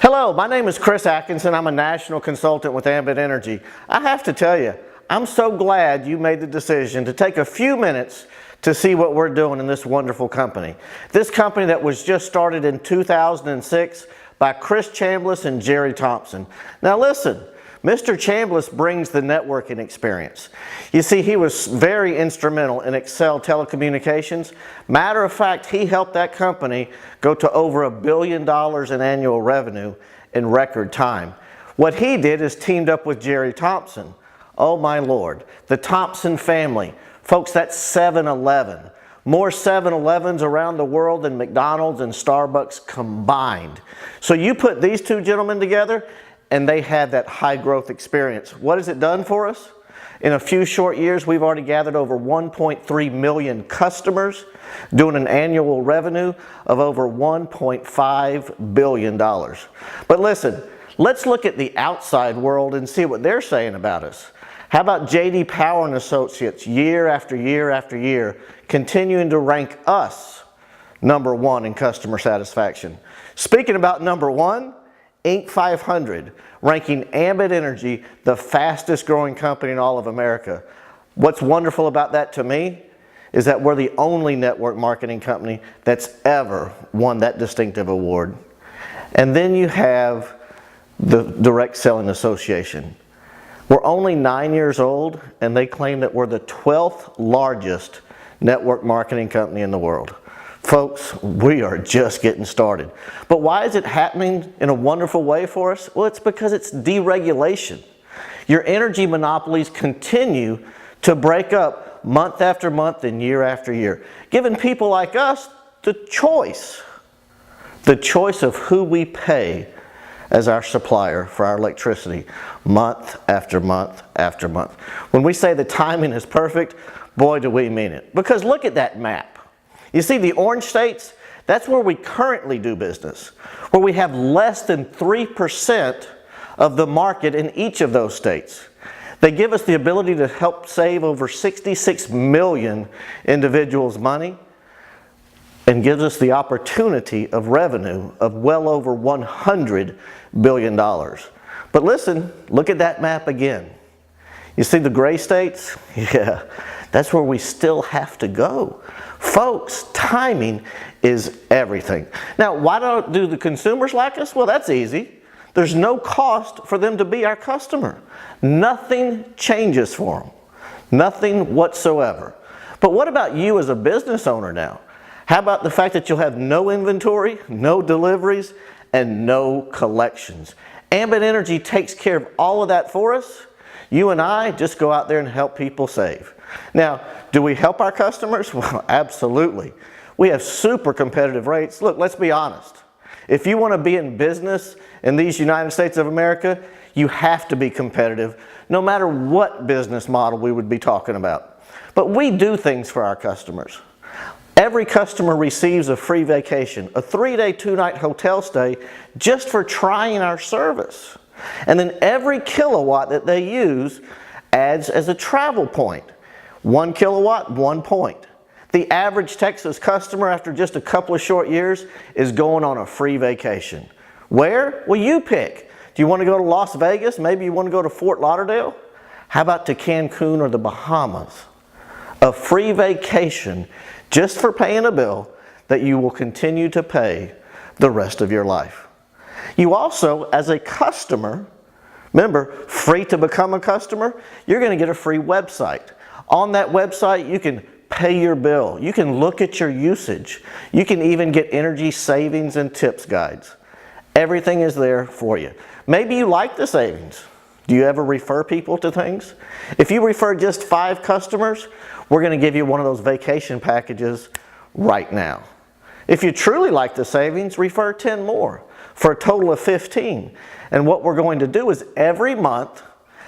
Hello, my name is Chris Atkinson. I'm a national consultant with Ambit Energy. I have to tell you, I'm so glad you made the decision to take a few minutes to see what we're doing in this wonderful company. This company that was just started in 2006 by Chris Chambliss and Jerry Thompson. Now listen, Mr. Chambliss brings the networking experience. You see, he was very instrumental in Excel Telecommunications. Matter of fact, he helped that company go to over $1 billion in annual revenue in record time. What he did is teamed up with Jerry Thompson. Oh my Lord, the Thompson family. Folks, that's 7-Eleven. More 7-Elevens around the world than McDonald's and Starbucks combined. So you put these two gentlemen together, and they had that high growth experience. What has it done for us? In a few short years, we've already gathered over 1.3 million customers, doing an annual revenue of over $1.5 billion. But listen, let's look at the outside world and see what they're saying about us. How about J.D. Power and Associates, year after year after year, continuing to rank us #1 in customer satisfaction. Speaking about #1, Inc. 500, ranking Ambit Energy the fastest growing company in all of America. What's wonderful about that to me is that we're the only network marketing company that's ever won that distinctive award. And then you have the Direct Selling Association. We're only 9 years old, and they claim that we're the 12th largest network marketing company in the world. Folks, we are just getting started. But why is it happening in a wonderful way for us? Well, it's because it's deregulation. Your energy monopolies continue to break up month after month and year after year, giving people like us the choice of who we pay as our supplier for our electricity month after month after month. When we say the timing is perfect, boy, do we mean it. Because look at that map. You see the orange states? That's where we currently do business, where we have less than 3% of the market in each of those states. They give us the ability to help save over 66 million individuals money and gives us the opportunity of revenue of well over $100 billion. But listen, look at that map again. You see the gray states? Yeah, that's where we still have to go. Folks, timing is everything. Now, why do the consumers like us? Well, that's easy. There's no cost for them to be our customer. Nothing changes for them. Nothing whatsoever. But what about you as a business owner now? How about the fact that you'll have no inventory, no deliveries, and no collections? Ambit Energy takes care of all of that for us. You and I just go out there and help people save. Now, do we help our customers? Well, absolutely. We have super competitive rates. Look, let's be honest. If you want to be in business in these United States of America, you have to be competitive, no matter what business model we would be talking about. But we do things for our customers. Every customer receives a free vacation, a 3-day, 2-night hotel stay just for trying our service. And then every kilowatt that they use adds as a travel point. 1 kilowatt, 1 point. The average Texas customer after just a couple of short years is going on a free vacation. Where? Well, you pick. Do you want to go to Las Vegas? Maybe you want to go to Fort Lauderdale? How about to Cancun or the Bahamas? A free vacation just for paying a bill that you will continue to pay the rest of your life. You also, as a customer, remember, free to become a customer, you're going to get a free website. On that website, you can pay your bill. You can look at your usage. You can even get energy savings and tips guides. Everything is there for you. Maybe you like the savings. Do you ever refer people to things? If you refer just 5 customers, we're going to give you one of those vacation packages right now. If you truly like the savings, refer 10 more for a total of 15. And what we're going to do is every month,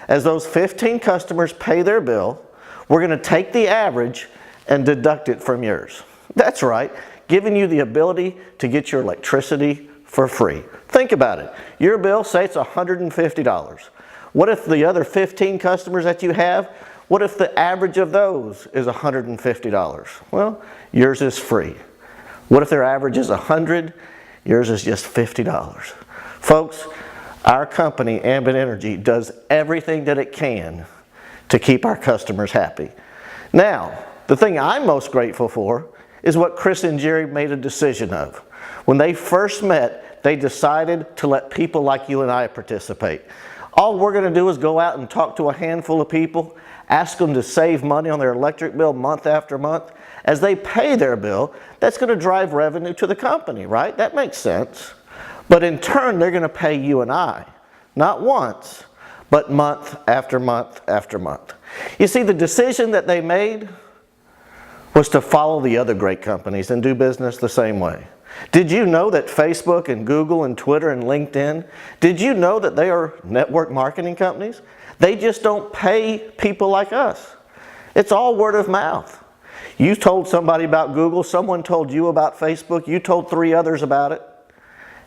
as those 15 customers pay their bill, we're going to take the average and deduct it from yours. That's right, giving you the ability to get your electricity for free. Think about it. Your bill, say it's $150. What if the other 15 customers that you have, what if the average of those is $150? Well, yours is free. What if their average is $100? Yours is just $50. Folks, our company, Ambit Energy, does everything that it can to keep our customers happy. Now, the thing I'm most grateful for is what Chris and Jerry made a decision of. When they first met, they decided to let people like you and I participate. All we're going to do is go out and talk to a handful of people, ask them to save money on their electric bill month after month. As they pay their bill, that's going to drive revenue to the company, right? That makes sense. But in turn, they're going to pay you and I, not once, but month after month after month. You see, the decision that they made was to follow the other great companies and do business the same way. Did you know that Facebook and Google and Twitter and LinkedIn, did you know that they are network marketing companies? They just don't pay people like us. It's all word of mouth. You told somebody about Google, someone told you about Facebook, you told 3 others about it,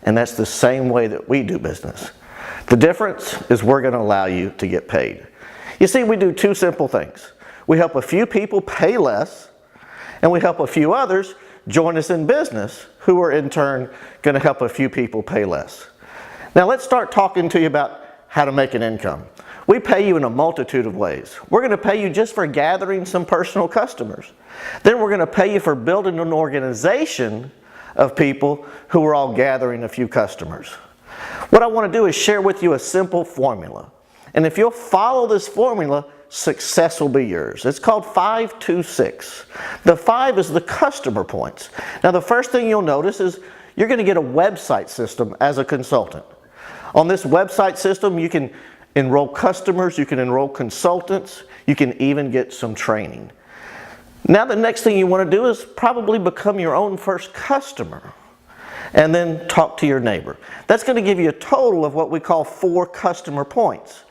and that's the same way that we do business. The difference is we're going to allow you to get paid. You see, we do 2 simple things. We help a few people pay less, and we help a few others join us in business who are in turn going to help a few people pay less. Now let's start talking to you about how to make an income. We pay you in a multitude of ways. We're going to pay you just for gathering some personal customers. Then we're going to pay you for building an organization of people who are all gathering a few customers. What I want to do is share with you a simple formula. And if you'll follow this formula, success will be yours. It's called 526. The 5 is the customer points. Now the first thing you'll notice is you're going to get a website system as a consultant. On this website system, you can enroll customers, you can enroll consultants, you can even get some training. Now the next thing you want to do is probably become your own first customer and then talk to your neighbor. That's going to give you a total of what we call 4 customer points.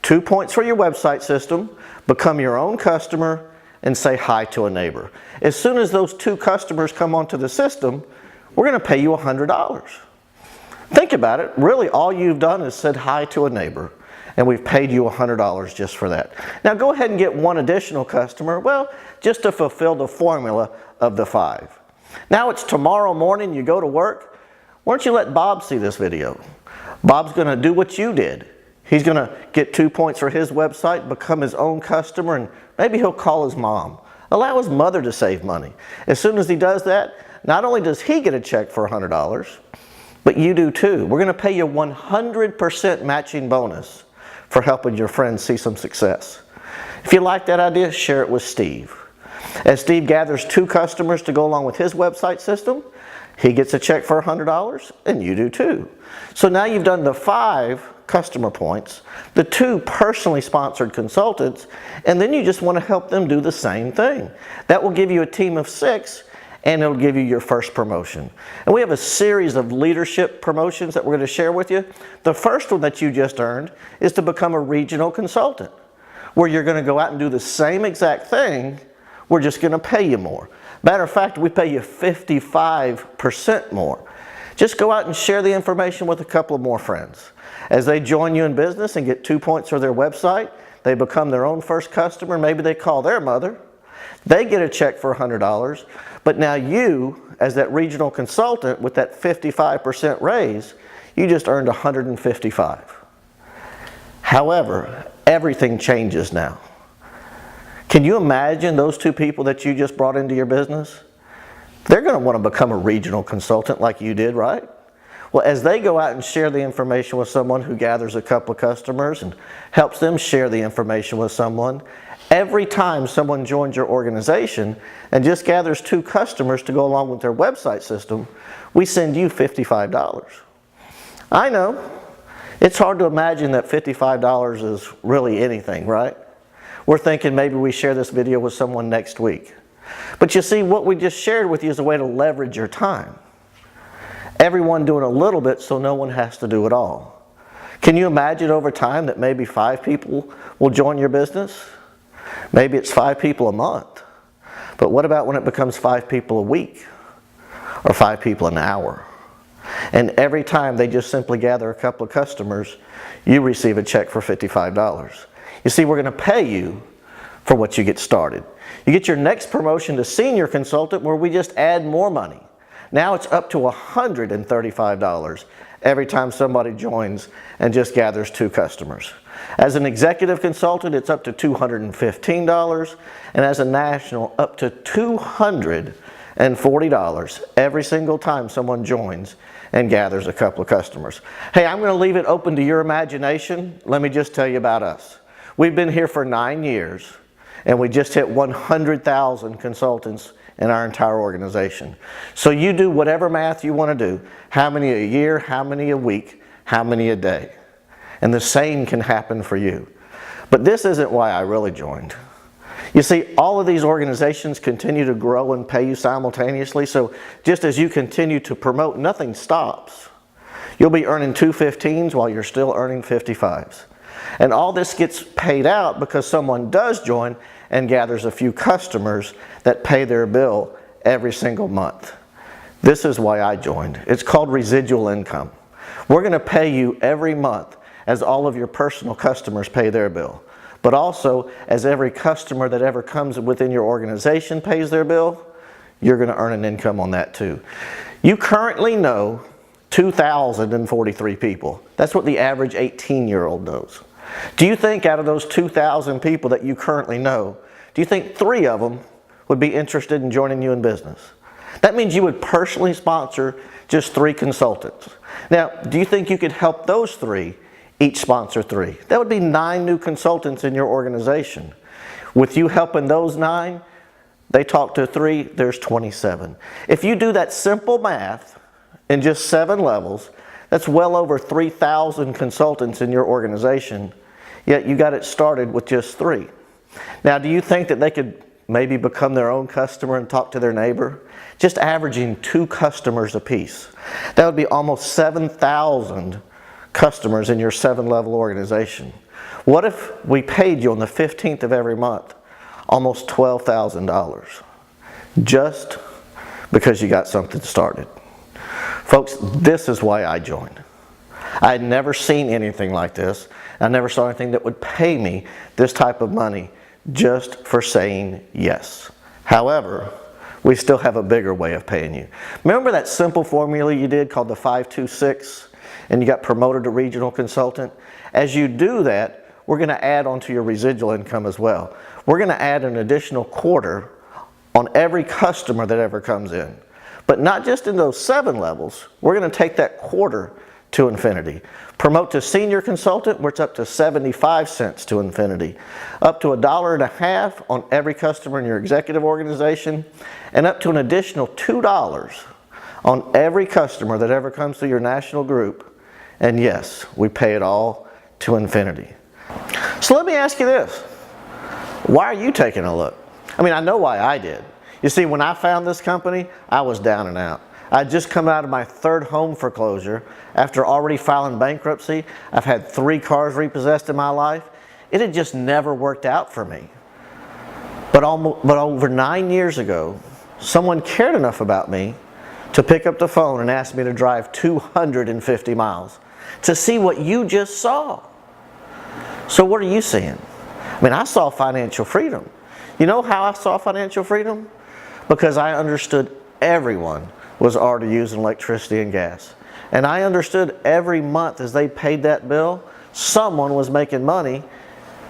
2 points for your website system, become your own customer, and say hi to a neighbor. As soon as those 2 customers come onto the system, we're going to pay you $100. Think about it. Really, all you've done is said hi to a neighbor, and we've paid you $100 just for that. Now go ahead and get 1 additional customer, well, just to fulfill the formula of the 5. Now it's tomorrow morning, you go to work. Why don't you let Bob see this video? Bob's going to do what you did. He's going to get 2 points for his website, become his own customer, and maybe he'll call his mom. Allow his mother to save money. As soon as he does that, not only does he get a check for $100, but you do too. We're going to pay you 100% matching bonus for helping your friends see some success. If you like that idea, share it with Steve. As Steve gathers 2 customers to go along with his website system, he gets a check for $100, and you do too. So now you've done the 5 customer points, the 2 personally sponsored consultants, and then you just want to help them do the same thing. That will give you a team of 6, and it'll give you your first promotion. And we have a series of leadership promotions that we're going to share with you. The first one that you just earned is to become a regional consultant, where you're going to go out and do the same exact thing. We're just going to pay you more. Matter of fact, we pay you 55% more. Just go out and share the information with a couple of more friends. As they join you in business and get 2 points for their website, they become their own first customer. Maybe they call their mother. They get a check for $100. But now you, as that regional consultant with that 55% raise, you just earned $155. However, everything changes now. Can you imagine those 2 people that you just brought into your business? They're going to want to become a regional consultant like you did, right? Well, as they go out and share the information with someone who gathers a couple of customers and helps them share the information with someone, every time someone joins your organization and just gathers 2 customers to go along with their website system, we send you $55. I know, it's hard to imagine that $55 is really anything, right? We're thinking maybe we share this video with someone next week. But you see, what we just shared with you is a way to leverage your time. Everyone doing a little bit so no one has to do it all. Can you imagine over time that maybe 5 people will join your business? Maybe it's 5 people a month. But what about when it becomes 5 people a week? Or 5 people an hour? And every time they just simply gather a couple of customers, you receive a check for $55. You see, we're going to pay you for what you get started. You get your next promotion to senior consultant where we just add more money. Now it's up to $135 every time somebody joins and just gathers 2 customers. As an executive consultant, it's up to $215, and as a national, up to $240 every single time someone joins and gathers a couple of customers. Hey, I'm going to leave it open to your imagination. Let me just tell you about us. We've been here for 9 years, and we just hit 100,000 consultants in our entire organization. So you do whatever math you want to do. How many a year, how many a week, how many a day. And the same can happen for you. But this isn't why I really joined. You see, all of these organizations continue to grow and pay you simultaneously, so just as you continue to promote, nothing stops. You'll be earning 215s while you're still earning 55s. And all this gets paid out because someone does join and gathers a few customers that pay their bill every single month. This is why I joined. It's called residual income. We're going to pay you every month as all of your personal customers pay their bill. But also, as every customer that ever comes within your organization pays their bill, you're going to earn an income on that too. You currently know 2,043 people. That's what the average 18-year-old knows. Do you think out of those 2,000 people that you currently know, do you think 3 of them would be interested in joining you in business? That means you would personally sponsor just 3 consultants. Now, do you think you could help those 3 each sponsor 3? That would be 9 new consultants in your organization. With you helping those 9, they talk to 3, there's 27. If you do that simple math in just 7 levels, that's well over 3,000 consultants in your organization, yet you got it started with just 3. Now, do you think that they could maybe become their own customer and talk to their neighbor? Just averaging 2 customers apiece. That would be almost 7,000 customers in your 7-level organization. What if we paid you on the 15th of every month almost $12,000 just because you got something started? Folks, this is why I joined. I had never seen anything like this. I never saw anything that would pay me this type of money just for saying yes. However, we still have a bigger way of paying you. Remember that simple formula you did called the 5-2-6? And you got promoted to regional consultant? As you do that, we're going to add onto your residual income as well. We're going to add an additional quarter on every customer that ever comes in. But not just in those 7 levels, we're going to take that quarter to infinity. Promote to senior consultant, where it's up to 75 cents to infinity. Up to $1.50 on every customer in your executive organization, and up to an additional $2 on every customer that ever comes to your national group. And yes, we pay it all to infinity. So let me ask you this. Why are you taking a look? I mean, I know why I did. You see, when I found this company, I was down and out. I'd just come out of my 3rd home foreclosure after already filing bankruptcy. I've had 3 cars repossessed in my life. It had just never worked out for me. But over 9 years ago, someone cared enough about me to pick up the phone and ask me to drive 250 miles to see what you just saw. So what are you seeing? I mean, I saw financial freedom. You know how I saw financial freedom? Because I understood everyone was already using electricity and gas. And I understood every month as they paid that bill, someone was making money,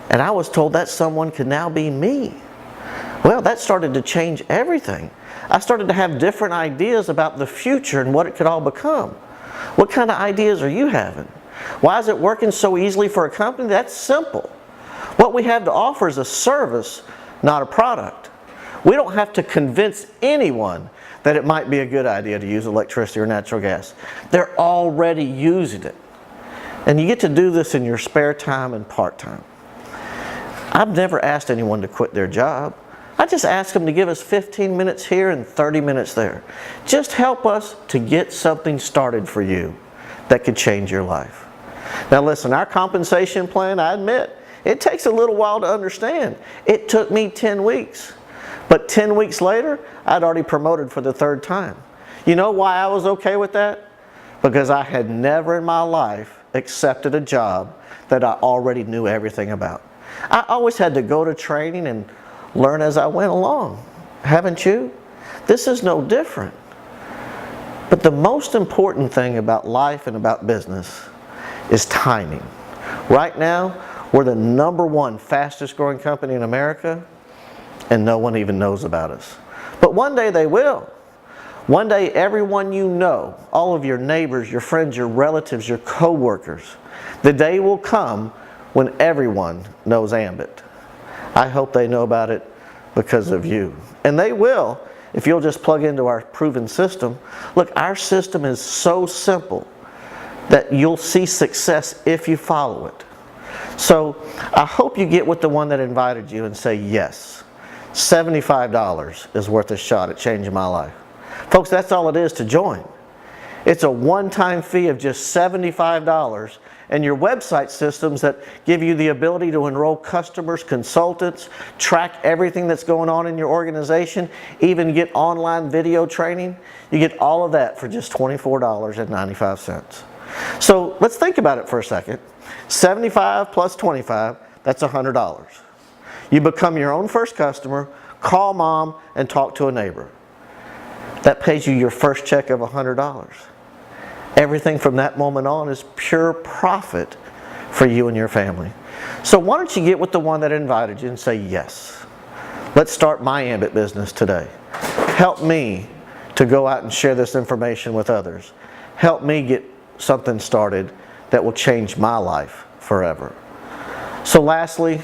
and I was told that someone could now be me. Well, that started to change everything. I started to have different ideas about the future and what it could all become. What kind of ideas are you having? Why is it working so easily for a company? That's simple. What we have to offer is a service, not a product. We don't have to convince anyone that it might be a good idea to use electricity or natural gas. They're already using it. And you get to do this in your spare time and part-time. I've never asked anyone to quit their job. I just ask them to give us 15 minutes here and 30 minutes there. Just help us to get something started for you that could change your life. Now listen, our compensation plan, I admit, it takes a little while to understand. It took me 10 weeks. But 10 weeks later, I'd already promoted for the 3rd time. You know why I was okay with that? Because I had never in my life accepted a job that I already knew everything about. I always had to go to training and learn as I went along. Haven't you? This is no different. But the most important thing about life and about business is timing. Right now, we're the #1 fastest growing company in America, and no one even knows about us. But one day they will. One day everyone you know, all of your neighbors, your friends, your relatives, your co-workers, the day will come when everyone knows Ambit. I hope they know about it because of you. And they will if you'll just plug into our proven system. Look, our system is so simple that you'll see success if you follow it. So I hope you get with the one that invited you and say yes. $75 is worth a shot at changing my life. Folks, that's all it is to join. It's a one-time fee of just $75 and your website systems that give you the ability to enroll customers, consultants, track everything that's going on in your organization, even get online video training. You get all of that for just $24.95. So let's think about it for a second. 75 plus 25, that's $100. You become your own first customer, call mom, and talk to a neighbor. That pays you your first check of $100. Everything from that moment on is pure profit for you and your family. So why don't you get with the one that invited you and say yes. Let's start my Ambit business today. Help me to go out and share this information with others. Help me get something started that will change my life forever. So lastly,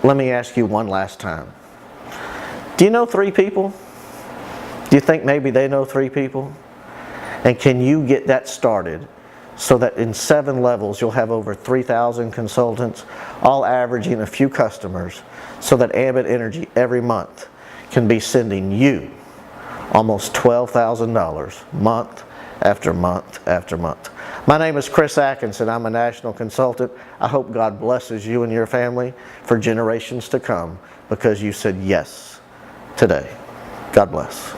let me ask you one last time. Do you know 3 people? Do you think maybe they know 3 people? And can you get that started so that in 7 levels you'll have over 3,000 consultants, all averaging a few customers, so that Ambit Energy every month can be sending you almost $12,000 month after month after month. My name is Chris Atkinson. I'm a national consultant. I hope God blesses you and your family for generations to come because you said yes today. God bless.